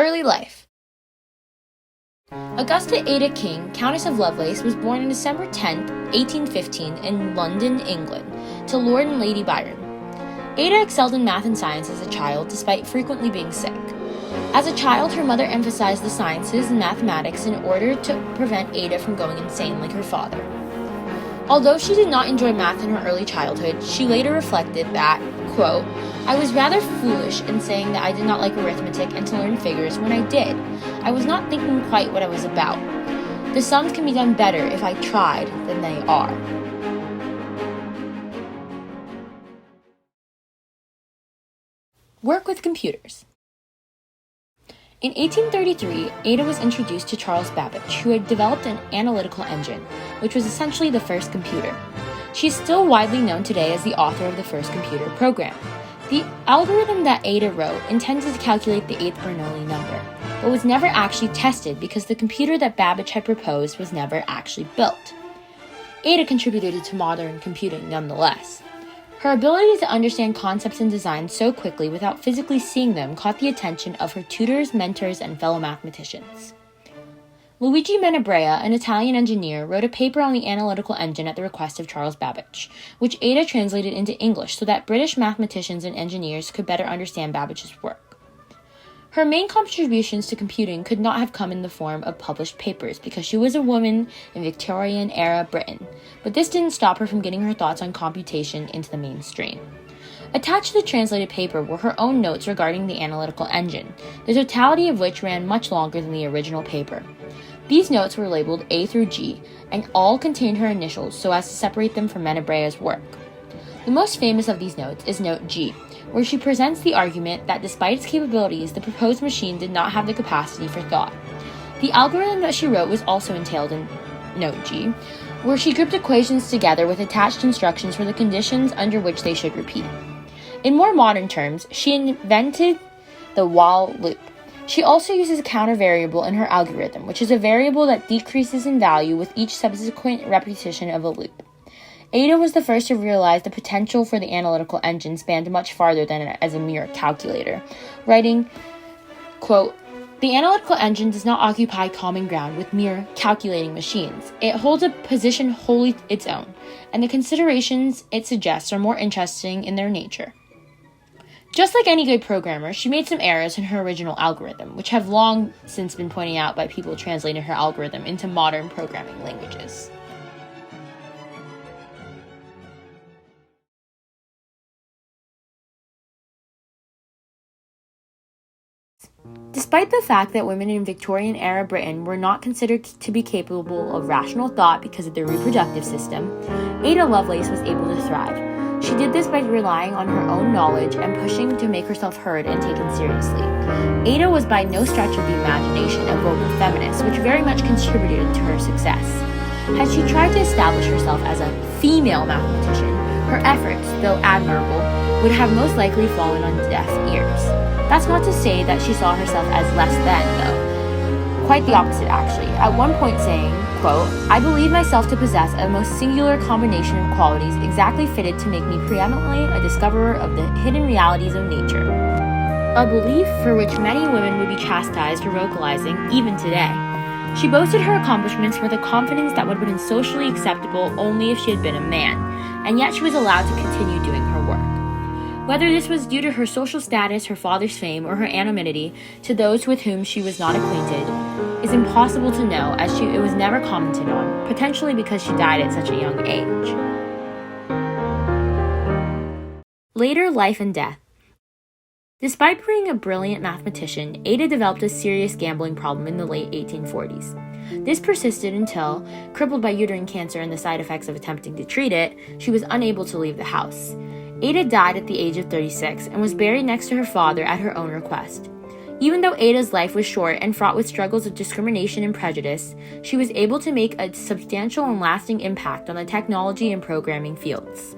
Early life. Augusta Ada King, Countess of Lovelace, was born on December 10, 1815 in London, England, to Lord and Lady Byron. Ada excelled in math and science as a child, despite frequently being sick. As a child, her mother emphasized the sciences and mathematics in order to prevent Ada from going insane like her father. Although she did not enjoy math in her early childhood, she later reflected that, quote, "I was rather foolish in saying that I did not like arithmetic and to learn figures when I did. I was not thinking quite what I was about. The sums can be done better if I tried than they are." Work with computers. In 1833, Ada was introduced to Charles Babbage, who had developed an analytical engine, which was essentially the first computer. She is still widely known today as the author of the first computer program. The algorithm that Ada wrote intended to calculate the 8th Bernoulli number, but was never actually tested because the computer that Babbage had proposed was never actually built. Ada contributed to modern computing nonetheless. Her ability to understand concepts and designs so quickly without physically seeing them caught the attention of her tutors, mentors, and fellow mathematicians. Luigi Menabrea, an Italian engineer, wrote a paper on the analytical engine at the request of Charles Babbage, which Ada translated into English so that British mathematicians and engineers could better understand Babbage's work. Her main contributions to computing could not have come in the form of published papers because she was a woman in Victorian-era Britain, but this didn't stop her from getting her thoughts on computation into the mainstream. Attached to the translated paper were her own notes regarding the analytical engine, the totality of which ran much longer than the original paper. These notes were labeled A through G, and all contained her initials so as to separate them from Menabrea's work. The most famous of these notes is Note G, where she presents the argument that despite its capabilities, the proposed machine did not have the capacity for thought. The algorithm that she wrote was also entailed in Note G, where she grouped equations together with attached instructions for the conditions under which they should repeat. In more modern terms, she invented the while loop. She also uses a counter variable in her algorithm, which is a variable that decreases in value with each subsequent repetition of a loop. Ada was the first to realize the potential for the analytical engine spanned much farther than as a mere calculator, writing, quote, "The analytical engine does not occupy common ground with mere calculating machines. It holds a position wholly its own, and the considerations it suggests are more interesting in their nature." Just like any good programmer, she made some errors in her original algorithm, which have long since been pointed out by people translating her algorithm into modern programming languages. Despite the fact that women in Victorian-era Britain were not considered to be capable of rational thought because of their reproductive system, Ada Lovelace was able to thrive. She did this by relying on her own knowledge and pushing to make herself heard and taken seriously. Ada was by no stretch of the imagination a vocal feminist, which very much contributed to her success. Had she tried to establish herself as a female mathematician, her efforts, though admirable, would have most likely fallen on deaf ears. That's not to say that she saw herself as less than, though. Quite the opposite, actually. At one point saying, quote, "I believe myself to possess a most singular combination of qualities exactly fitted to make me preeminently a discoverer of the hidden realities of nature." A belief for which many women would be chastised for vocalizing, even today. She boasted her accomplishments with a confidence that would have been socially acceptable only if she had been a man, and yet she was allowed to continue doing her work. Whether this was due to her social status, her father's fame, or her anonymity to those with whom she was not acquainted, is impossible to know, as it was never commented on, potentially because she died at such a young age. Later life and death. Despite being a brilliant mathematician, Ada developed a serious gambling problem in the late 1840s. This persisted until, crippled by uterine cancer and the side effects of attempting to treat it, she was unable to leave the house. Ada died at the age of 36 and was buried next to her father at her own request. Even though Ada's life was short and fraught with struggles of discrimination and prejudice, she was able to make a substantial and lasting impact on the technology and programming fields.